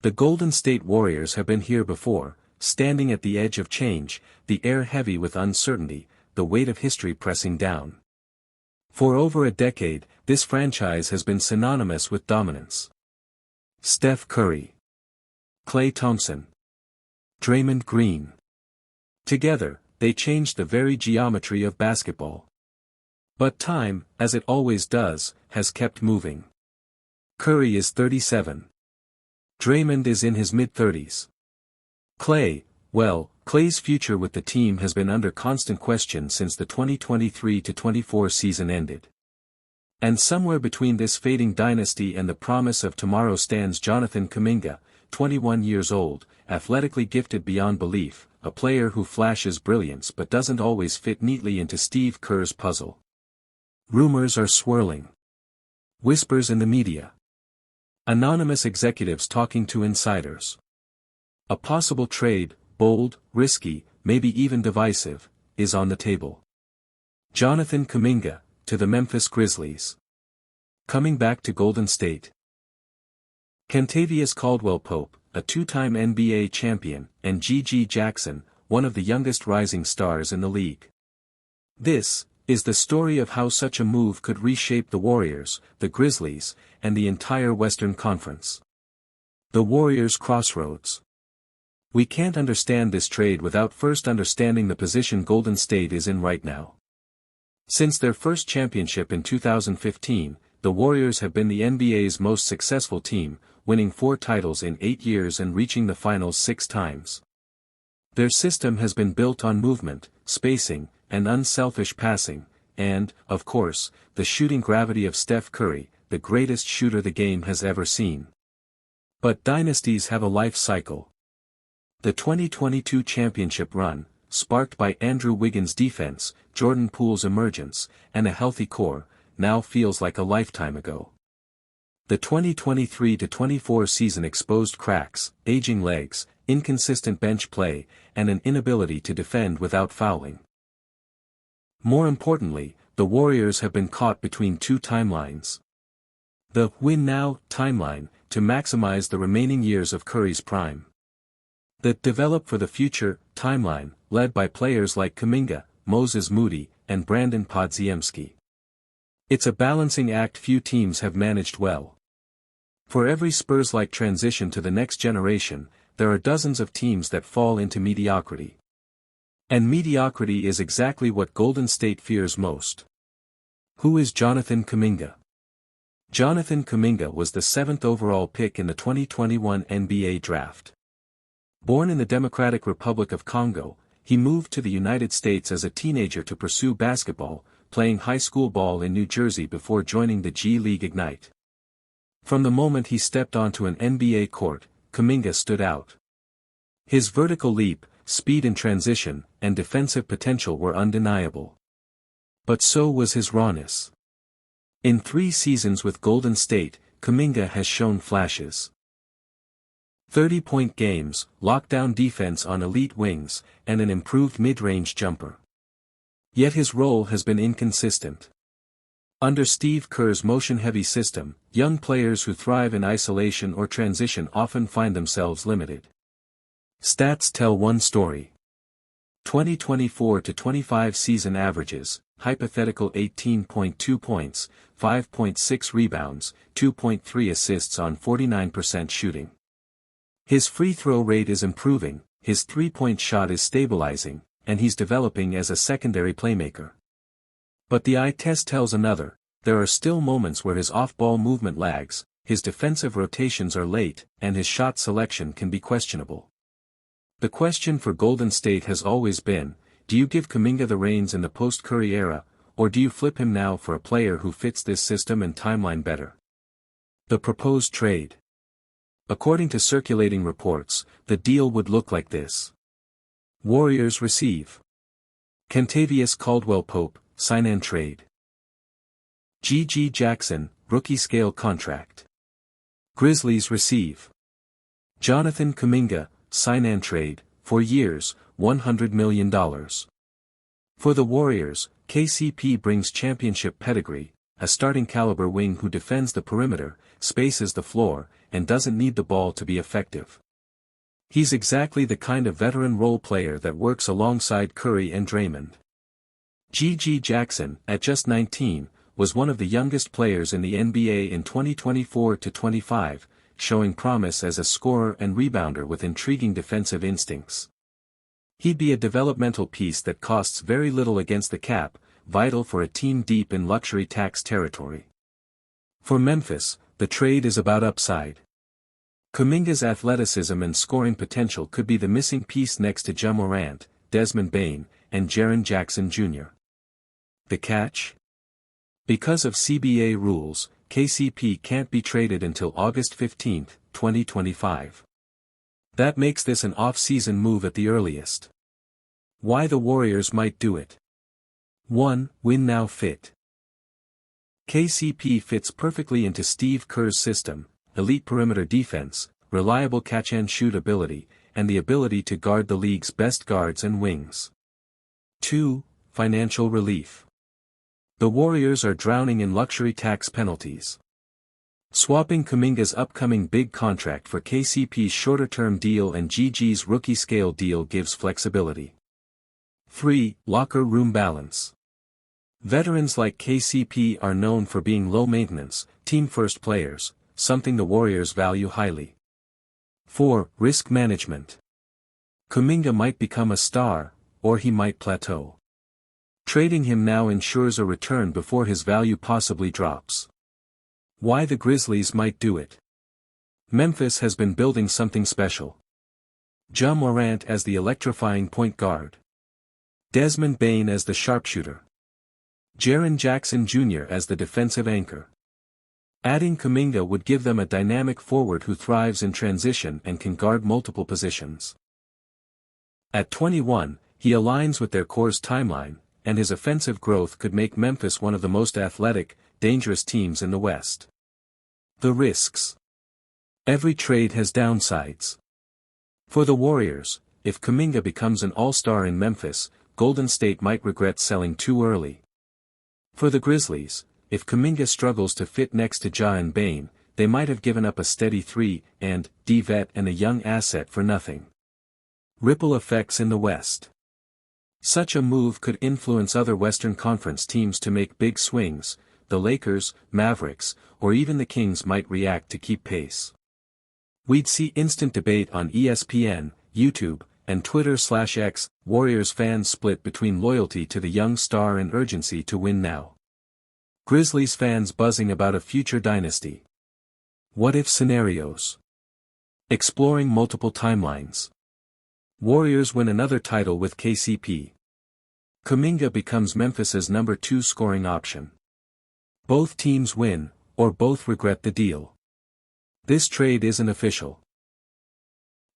The Golden State Warriors have been here before, standing at the edge of change, the air heavy with uncertainty, the weight of history pressing down. For over a decade, this franchise has been synonymous with dominance. Steph Curry, Klay Thompson, Draymond Green. Together, they changed the very geometry of basketball. But time, as it always does, has kept moving. Curry is 37. Draymond is in his mid-30s. Klay's future with the team has been under constant question since the 2023-24 season ended. And somewhere between this fading dynasty and the promise of tomorrow stands Jonathan Kuminga, 21 years old, athletically gifted beyond belief, a player who flashes brilliance but doesn't always fit neatly into Steve Kerr's puzzle. Rumors are swirling. Whispers in the media. Anonymous executives talking to insiders. A possible trade, bold, risky, maybe even divisive, is on the table. Jonathan Kuminga, to the Memphis Grizzlies. Coming back to Golden State. Kentavious Caldwell-Pope, a two-time NBA champion, and G.G. Jackson, one of the youngest rising stars in the league. This is the story of how such a move could reshape the Warriors, the Grizzlies, and the entire Western Conference. The Warriors' crossroads. We can't understand this trade without first understanding the position Golden State is in right now. Since their first championship in 2015, the Warriors have been the NBA's most successful team, winning 4 titles in 8 years and reaching the finals 6 times. Their system has been built on movement, spacing, and unselfish passing, and, of course, the shooting gravity of Steph Curry, the greatest shooter the game has ever seen. But dynasties have a life cycle. The 2022 championship run, sparked by Andrew Wiggins' defense, Jordan Poole's emergence, and a healthy core, now feels like a lifetime ago. The 2023-24 season exposed cracks, aging legs, inconsistent bench play, and an inability to defend without fouling. More importantly, the Warriors have been caught between 2 timelines. The win now timeline, to maximize the remaining years of Curry's prime. The develop for the future timeline, led by players like Kuminga, Moses Moody, and Brandon Podziemski. It's a balancing act few teams have managed well. For every Spurs-like transition to the next generation, there are dozens of teams that fall into mediocrity. And mediocrity is exactly what Golden State fears most. Who is Jonathan Kuminga? Jonathan Kuminga was the 7th overall pick in the 2021 NBA Draft. Born in the Democratic Republic of Congo, he moved to the United States as a teenager to pursue basketball, playing high school ball in New Jersey before joining the G League Ignite. From the moment he stepped onto an NBA court, Kuminga stood out. His vertical leap, speed in transition, and defensive potential were undeniable. But so was his rawness. In 3 seasons with Golden State, Kuminga has shown flashes. 30-point games, lockdown defense on elite wings, and an improved mid-range jumper. Yet his role has been inconsistent. Under Steve Kerr's motion-heavy system, young players who thrive in isolation or transition often find themselves limited. Stats tell one story. 2024-25 season averages, hypothetical 18.2 points, 5.6 rebounds, 2.3 assists on 49% shooting. His free throw rate is improving, his three-point shot is stabilizing, and he's developing as a secondary playmaker. But the eye test tells another. There are still moments where his off-ball movement lags, his defensive rotations are late, and his shot selection can be questionable. The question for Golden State has always been, do you give Kuminga the reins in the post-Curry era, or do you flip him now for a player who fits this system and timeline better? The proposed trade. According to circulating reports, the deal would look like this. Warriors receive Kentavious Caldwell-Pope, sign-and trade. G.G. Jackson, rookie-scale contract. Grizzlies receive Jonathan Kuminga, sign-and trade, 4 years, $100 million. For the Warriors, KCP brings championship pedigree, a starting caliber wing who defends the perimeter, spaces the floor, and doesn't need the ball to be effective. He's exactly the kind of veteran role player that works alongside Curry and Draymond. GG Jackson, at just 19, was one of the youngest players in the NBA in 2024-25, showing promise as a scorer and rebounder with intriguing defensive instincts. He'd be a developmental piece that costs very little against the cap, vital for a team deep in luxury tax territory. For Memphis, the trade is about upside. Kuminga's athleticism and scoring potential could be the missing piece next to Ja Morant, Desmond Bane, and Jaren Jackson Jr. The catch? Because of CBA rules, KCP can't be traded until August 15, 2025. That makes this an off-season move at the earliest. Why the Warriors might do it. 1. Win now fit. KCP fits perfectly into Steve Kerr's system, elite perimeter defense, reliable catch-and-shoot ability, and the ability to guard the league's best guards and wings. 2. Financial relief. The Warriors are drowning in luxury tax penalties. Swapping Kuminga's upcoming big contract for KCP's shorter-term deal and GG's rookie-scale deal gives flexibility. 3. Locker room balance. Veterans like KCP are known for being low-maintenance, team-first players, something the Warriors value highly. 4. Risk management. Kuminga might become a star, or he might plateau. Trading him now ensures a return before his value possibly drops. Why the Grizzlies might do it. Memphis has been building something special. Ja Morant as the electrifying point guard. Desmond Bane as the sharpshooter. Jaren Jackson Jr. as the defensive anchor. Adding Kuminga would give them a dynamic forward who thrives in transition and can guard multiple positions. At 21, he aligns with their core's timeline, and his offensive growth could make Memphis one of the most athletic, dangerous teams in the West. The risks. Every trade has downsides. For the Warriors, if Kuminga becomes an all-star in Memphis, Golden State might regret selling too early. For the Grizzlies, if Kuminga struggles to fit next to Ja and Bane, they might have given up a steady 3-and-D vet and a young asset for nothing. Ripple effects in the West. Such a move could influence other Western Conference teams to make big swings. The Lakers, Mavericks, or even the Kings might react to keep pace. We'd see instant debate on ESPN, YouTube, and Twitter/X. Warriors fans split between loyalty to the young star and urgency to win now. Grizzlies fans buzzing about a future dynasty. What-if scenarios. Exploring multiple timelines. Warriors win another title with KCP. Kuminga becomes Memphis's number 2 scoring option. Both teams win, or both regret the deal. This trade isn't official.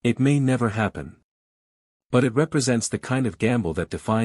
It may never happen. But it represents the kind of gamble that defines